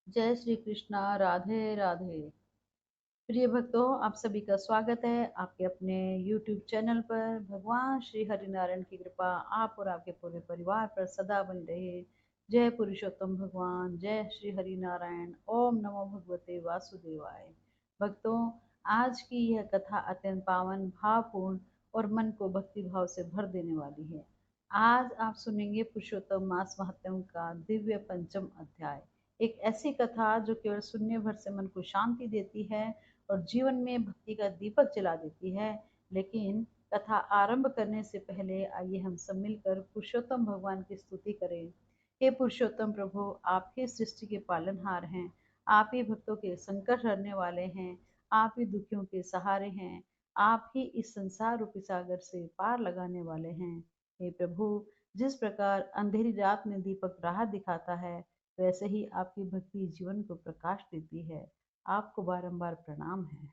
जय श्री कृष्णा। राधे राधे। प्रिय भक्तों, आप सभी का स्वागत है आपके अपने YouTube चैनल पर। भगवान श्री हरिनारायण की कृपा आप और आपके पूरे परिवार पर सदा बनी रहे। जय पुरुषोत्तम भगवान, जय श्री हरिनारायण। ओम नमो भगवते वासुदेवाय। भक्तों, आज की यह कथा अत्यंत पावन, भावपूर्ण और मन को भक्ति भाव से भर देने वाली है। आज आप सुनेंगे पुरुषोत्तम मास महात्म्य का दिव्य पंचम अध्याय। एक ऐसी कथा जो केवल सुनने भर से मन को शांति देती है और जीवन में भक्ति का दीपक जला देती है। लेकिन कथा आरंभ करने से पहले आइए हम सब मिलकर पुरुषोत्तम भगवान की स्तुति करें। हे पुरुषोत्तम प्रभु, आप ही सृष्टि के पालनहार हैं। आप ही भक्तों के संकट हरने वाले हैं। आप ही दुखियों के सहारे हैं। आप ही इस संसार रूपी सागर से पार लगाने वाले हैं। हे प्रभु, जिस प्रकार अंधेरी रात में दीपक राह दिखाता है, वैसे ही आपकी भक्ति जीवन को प्रकाश देती है। आपको बारंबार प्रणाम है।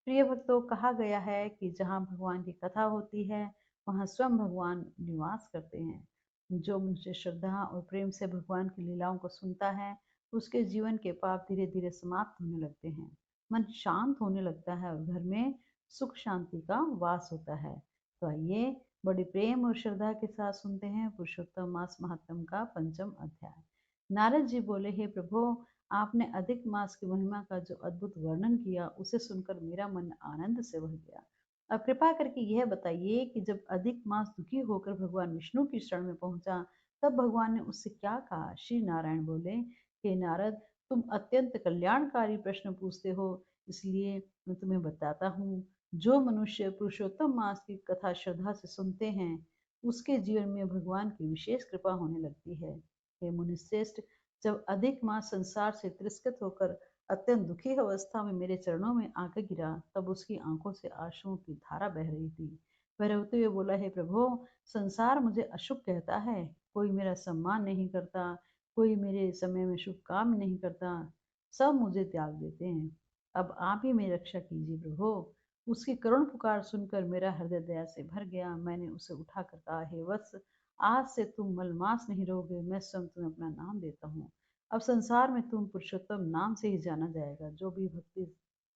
प्रिय भक्तों, कहा गया है कि जहाँ भगवान की कथा होती है, वहाँ स्वयं भगवान निवास करते हैं। जो मुझे श्रद्धा और प्रेम से भगवान की लीलाओं को सुनता है, उसके जीवन के पाप धीरे धीरे समाप्त होने लगते हैं। मन शांत होने लगता है और घर में सुख शांति का वास होता है। तो आइए बड़ी प्रेम और श्रद्धा के साथ सुनते हैं पुरुषोत्तम मास महात्म का पंचम अध्याय। नारद जी बोले, हे प्रभु, आपने अधिक मास की महिमा का जो अद्भुत वर्णन किया, उसे सुनकर मेरा मन आनंद से भर गया। अब कृपा करके यह बताइए कि जब अधिक मास दुखी होकर भगवान विष्णु की शरण में पहुंचा, तब भगवान ने उससे क्या कहा। श्री नारायण बोले, हे नारद, तुम अत्यंत कल्याणकारी प्रश्न पूछते हो, इसलिए मैं तुम्हें बताता हूँ। जो मनुष्य पुरुषोत्तम मास की कथा श्रद्धा से सुनते हैं, उसके जीवन में भगवान की विशेष कृपा होने लगती है। हे मुनिश्रेष्ठ, जब अधिक मास संसार से तिरस्कृत होकर अत्यंत दुखी अवस्था में मेरे चरणों में आकर गिरा, तब उसकी आंखों से आंसुओं की धारा बह रही थी। वह रोते हुए बोला, हे प्रभु, संसार मुझे अशुभ कहता है। कोई मेरा सम्मान नहीं करता, कोई मेरे समय में शुभ काम नहीं करता, सब मुझे त्याग देते हैं। अब आप ही मेरी रक्षा कीजिए प्रभु। उसकी करुण पुकार सुनकर मेरा हृदय दया से भर गया। मैंने उसे उठाकर कहा, हे वत्स, आज से तुम मलमास नहीं रहोगे। मैं स्वयं तुम्हें अपना नाम देता हूँ। अब संसार में तुम पुरुषोत्तम नाम से ही जाना जाएगा। जो भी भक्ति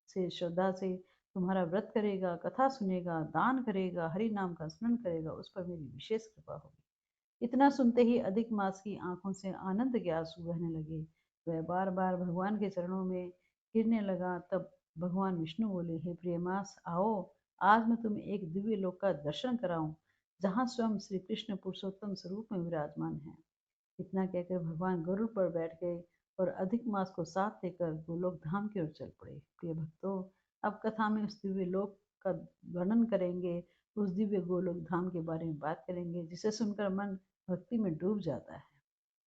से श्रद्धा से तुम्हारा व्रत करेगा, कथा सुनेगा, दान करेगा, हरि नाम का स्मरण करेगा, उस पर मेरी विशेष कृपा होगी। इतना सुनते ही अधिक मास की आंखों से आनंद के आंसू बहने लगे। वह बार बार भगवान के चरणों में गिरने लगा। तब भगवान विष्णु बोले, हे प्रियमास, आओ, आज मैं तुम्हें एक दिव्य लोक का दर्शन कराऊं, जहाँ स्वयं श्री कृष्ण पुरुषोत्तम स्वरूप में विराजमान है। इतना कहकर भगवान गरुड़ पर बैठ गए और अधिक मास को साथ लेकर गोलोक धाम की ओर चल पड़े। प्रिय भक्तों, अब कथा में उस दिव्य लोक का वर्णन करेंगे, उस दिव्य गोलोक धाम के बारे में बात करेंगे, जिसे सुनकर मन भक्ति में डूब जाता है।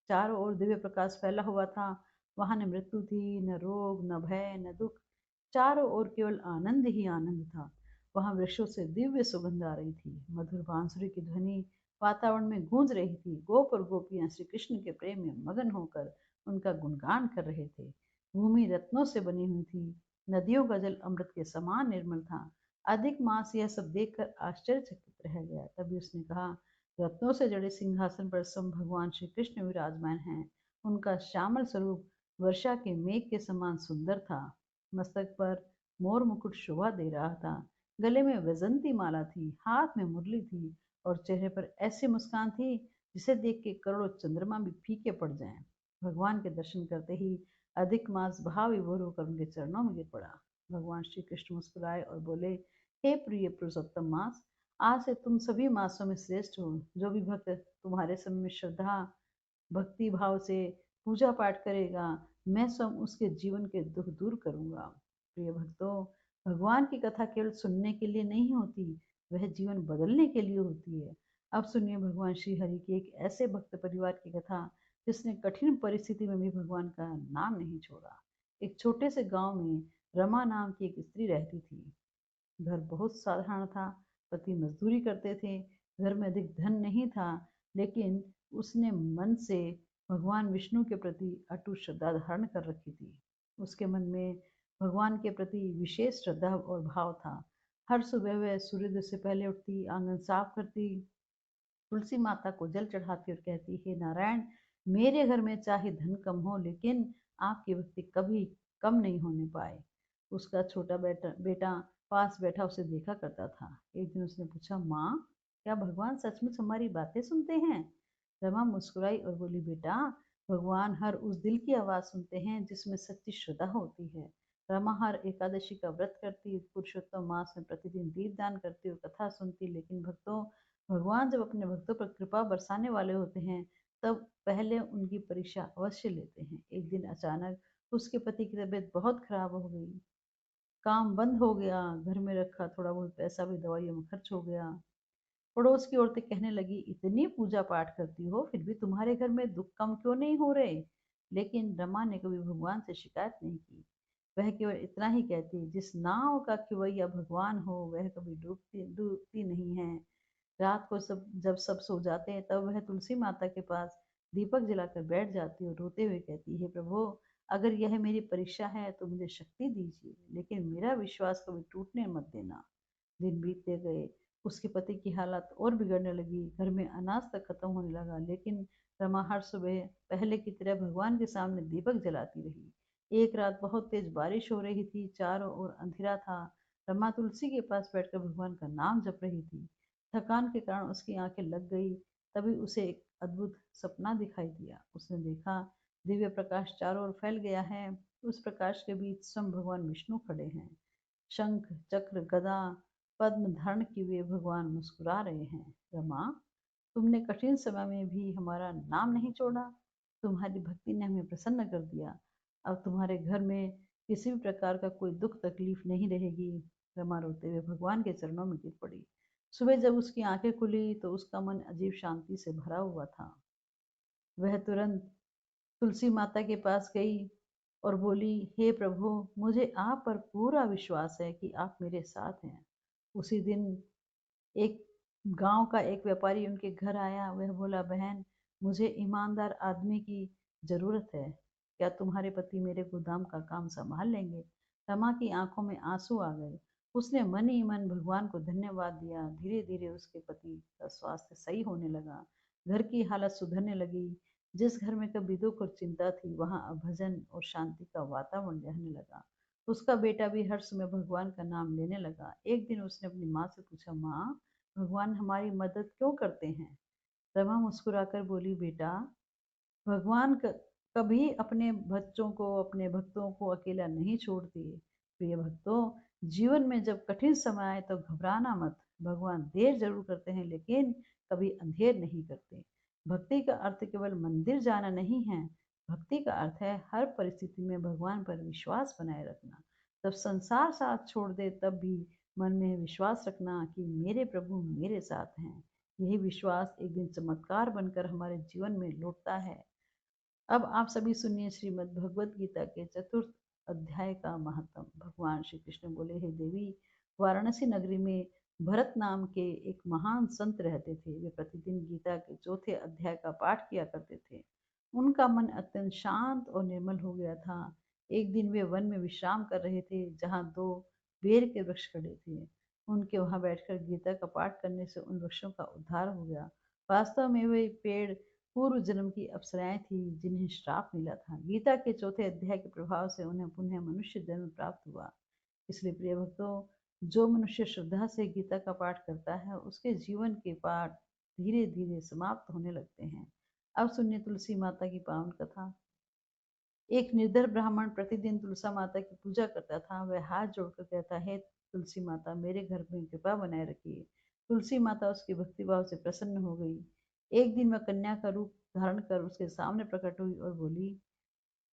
चारों ओर दिव्य प्रकाश फैला हुआ था। वहां न मृत्यु थी, न रोग, न भय, न दुख। चारों ओर केवल आनंद ही आनंद था। वहां वृक्षों से दिव्य सुगंध आ रही थी। मधुर बांसुरी की ध्वनि वातावरण में गूंज रही थी। गोप और गोपियां श्री कृष्ण के प्रेम में मगन होकर उनका गुणगान कर रहे थे। भूमि रत्नों से बनी हुई थी। नदियों का जल अमृत के समान निर्मल था। अधिक मास यह सब देखकर आश्चर्यचकित रह गया। तभी उसने कहा, रत्नों से जड़े सिंहासन पर स्वयं भगवान श्री कृष्ण विराजमान हैं। उनका श्यामल स्वरूप वर्षा के मेघ के समान सुंदर था। मस्तक पर मोर मुकुट शोभा दे रहा था। गले में वैजंती माला थी, हाथ में मुरली थी और चेहरे पर ऐसी मुस्कान थी जिसे देख के करोड़ों चंद्रमा भी फीके पड़ जाएं। भगवान के दर्शन करते ही अधिक मास भाव विभोर होकर उनके चरणों में गिर पड़ा। भगवान श्री कृष्ण मुस्कुराए और बोले, हे प्रिय पुरुषोत्तम मास, आज से तुम सभी मासों में श्रेष्ठ हो। जो भी भक्त तुम्हारे समय में श्रद्धा भक्ति भाव से पूजा पाठ करेगा, मैं स्वयं उसके जीवन के दुख दूर करूंगा। प्रिय भक्तों, भगवान की कथा केवल सुनने के लिए नहीं होती, वह जीवन बदलने के लिए होती है। अब सुनिए भगवान श्री हरि की एक ऐसे भक्त परिवार की कथा, जिसने कठिन परिस्थिति में भी भगवान का नाम नहीं छोड़ा। एक छोटे से गांव में रमा नाम की एक स्त्री रहती थी। घर बहुत साधारण था। पति मजदूरी करते थे। घर में अधिक धन नहीं था, लेकिन उसने मन से भगवान विष्णु के प्रति अटूट श्रद्धा धारण कर रखी थी। उसके मन में भगवान के प्रति विशेष श्रद्धा और भाव था। हर सुबह वह सूर्योदय से पहले उठती, आंगन साफ करती, तुलसी माता को जल चढ़ाती और कहती, हे नारायण, मेरे घर में चाहे धन कम हो, लेकिन आपकी भक्ति कभी कम नहीं होने पाए। उसका छोटा बेटा बेटा पास बैठा उसे देखा करता था। एक दिन उसने पूछा, माँ, क्या भगवान सचमुच हमारी बातें सुनते हैं? रमा मुस्कुराई और बोली, बेटा, भगवान हर उस दिल की आवाज़ सुनते हैं जिसमें सच्ची श्रद्धा होती है। रमा हर एकादशी का व्रत करती, पुरुषोत्तम मास में प्रतिदिन दीपदान करती और कथा सुनती, लेकिन भगवान जब अपने भक्तों पर कृपा बरसाने वाले होते हैं, तब पहले उनकी परीक्षा अवश्य लेते हैं। एक दिन अचानक उसके पति की तबीयत बहुत खराब हो गई। काम बंद हो गया, घर में रखा थोड़ा बहुत पैसा भी दवाइयों में खर्च हो गया। पड़ोस की औरतें कहने लगी, इतनी पूजा पाठ करती हो, फिर भी तुम्हारे घर में दुख कम क्यों नहीं हो रहे? लेकिन रमा ने कभी भगवान से शिकायत नहीं की। वह केवल इतना ही कहती, जिस नाव का खिवैया भगवान हो, वह कभी डूबती डूबती नहीं है। रात को जब सब सो जाते हैं, तब वह तुलसी माता के पास दीपक जलाकर बैठ जाती और रोते हुए कहती, हे प्रभु, अगर यह मेरी परीक्षा है तो मुझे शक्ति दीजिए, लेकिन मेरा विश्वास कभी टूटने मत देना। दिन बीतते गए, उसके पति की हालत और बिगड़ने लगी। घर में अनाज तक खत्म होने लगा, लेकिन रमा हर सुबह पहले की तरह भगवान के सामने दीपक जलाती रही। एक रात बहुत तेज बारिश हो रही थी, चारों ओर अंधेरा था। रमा तुलसी के पास बैठकर भगवान का नाम जप रही थी। थकान के कारण उसकी आंखें लग गई। तभी उसे एक अद्भुत सपना दिखाई दिया। उसने देखा, दिव्य प्रकाश चारों ओर फैल गया है। उस प्रकाश के बीच स्वयं भगवान विष्णु खड़े हैं। शंख, चक्र, गदा, पद्म धारण किए हुए भगवान मुस्कुरा रहे हैं। रमा, तुमने कठिन समय में भी हमारा नाम नहीं छोड़ा। तुम्हारी भक्ति ने हमें प्रसन्न कर दिया। अब तुम्हारे घर में किसी भी प्रकार का कोई दुख तकलीफ नहीं रहेगी। रमा रोते हुए भगवान के चरणों में गिर पड़ी। सुबह जब उसकी आंखें खुली तो उसका मन अजीब शांति से भरा हुआ था। वह तुरंत तुलसी माता के पास गई और बोली, हे प्रभु, मुझे आप पर पूरा विश्वास है कि आप मेरे साथ हैं। उसी दिन एक गांव का एक व्यापारी उनके घर आया। वह बोला, बहन, मुझे ईमानदार आदमी की जरूरत है। क्या तुम्हारे पति मेरे गोदाम का काम संभाल लेंगे? रमा की आंखों में आंसू आ गए। उसने मन ही मन भगवान को धन्यवाद दिया। धीरे धीरे उसके पति का स्वास्थ्य सही होने लगा। घर की हालत सुधरने लगी। जिस घर में कभी दुख और चिंता थी, वहां अब भजन और शांति का वातावरण रहने लगा। उसका बेटा भी हर समय भगवान का नाम लेने लगा। एक दिन उसने अपनी माँ से पूछा, माँ, भगवान हमारी मदद क्यों करते हैं? रमा मुस्कुराकर बोली, बेटा, भगवान कभी अपने बच्चों को, अपने भक्तों को अकेला नहीं छोड़ते। प्रिय भक्तों, जीवन में जब कठिन समय आए तो घबराना मत। भगवान देर जरूर करते हैं, लेकिन कभी अंधेर नहीं करते। भक्ति का अर्थ केवल मंदिर जाना नहीं है। भक्ति का अर्थ है हर परिस्थिति में भगवान पर विश्वास बनाए रखना। जब संसार साथ छोड़ दे, तब भी मन में विश्वास रखना कि मेरे प्रभु मेरे साथ हैं। यही विश्वास एक दिन चमत्कार बनकर हमारे जीवन में लौटता है। अब आप सभी सुनिए श्रीमद् भगवद गीता के चतुर्थ अध्याय का महत्व। भगवान श्री कृष्ण बोले, हे देवी, वाराणसी नगरी में भरत नाम के एक महान संत रहते थे। वे प्रतिदिन गीता के चौथे अध्याय का पाठ किया करते थे। उनका मन अत्यंत शांत और निर्मल हो गया था। एक दिन वे वन में विश्राम कर रहे थे, जहाँ दो बेर के वृक्ष खड़े थे। उनके वहां बैठकर गीता का पाठ करने से उन वृक्षों का उद्धार हो गया। वास्तव में वे पेड़ पूर्व जन्म की अप्सराएं थी, जिन्हें श्राप मिला था। गीता के चौथे अध्याय के प्रभाव से उन्हें पुनः मनुष्य जन्म प्राप्त हुआ। इसलिए प्रिय भक्तों, जो मनुष्य श्रद्धा से गीता का पाठ करता है, उसके जीवन के पाठ धीरे धीरे समाप्त होने लगते हैं। अब सुनिए तुलसी माता की पावन कथा। एक निर्धर ब्राह्मण प्रतिदिन तुलसी माता की पूजा करता था। वह हाथ जोड़कर कहता, है तुलसी माता, मेरे घर में कृपा बनाए रखिए। तुलसी माता उसकी भक्तिभाव से प्रसन्न हो गई। एक दिन वह कन्या का रूप धारण कर उसके सामने प्रकट हुई और बोली,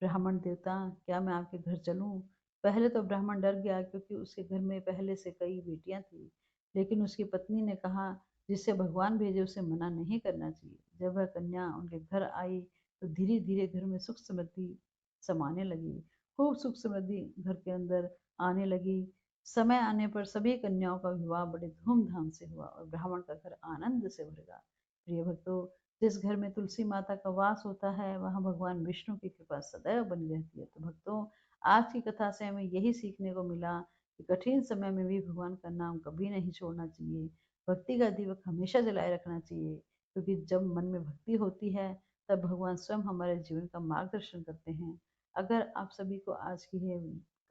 ब्राह्मण देवता, क्या मैं आपके घर चलूं? पहले तो ब्राह्मण डर गया, क्योंकि उसके घर में पहले से कई बेटियां थी। लेकिन उसकी पत्नी ने कहा, जिससे भगवान भेजे उसे मना नहीं करना चाहिए। जब वह कन्या उनके घर आई तो धीरे धीरे घर में सुख समृद्धि समाने लगी। खूब सुख समृद्धि घर के अंदर आने लगी। समय आने पर सभी कन्याओं का विवाह बड़े धूमधाम से हुआ और ब्राह्मण का घर आनंद से भर गया। प्रिय भक्तों, जिस घर में तुलसी माता का वास होता है, वहाँ भगवान विष्णु की कृपा सदैव बनी रहती है। तो भक्तों, आज की कथा से हमें यही सीखने को मिला कि कठिन समय में भी भगवान का नाम कभी नहीं छोड़ना चाहिए। भक्ति का दीपक हमेशा जलाए रखना चाहिए, क्योंकि जब मन में भक्ति होती है, तब भगवान स्वयं हमारे जीवन का मार्गदर्शन करते हैं। अगर आप सभी को आज की ये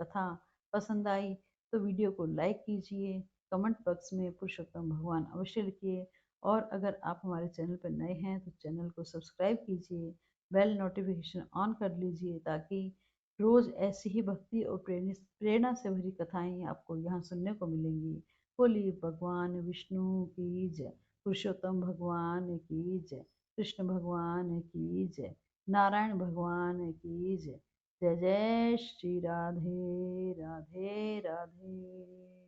कथा पसंद आई तो वीडियो को लाइक कीजिए, कमेंट बॉक्स में पुरुषोत्तम भगवान अवश्य लिखिए, और अगर आप हमारे चैनल पर नए हैं तो चैनल को सब्सक्राइब कीजिए, बेल नोटिफिकेशन ऑन कर लीजिए, ताकि रोज ऐसी ही भक्ति और प्रेरणा से भरी कथाएं आपको यहाँ सुनने को मिलेंगी। बोलिए भगवान विष्णु की जय, पुरुषोत्तम भगवान की जय, कृष्ण भगवान की जय, नारायण भगवान की जय। जय जय श्री राधे राधे राधे।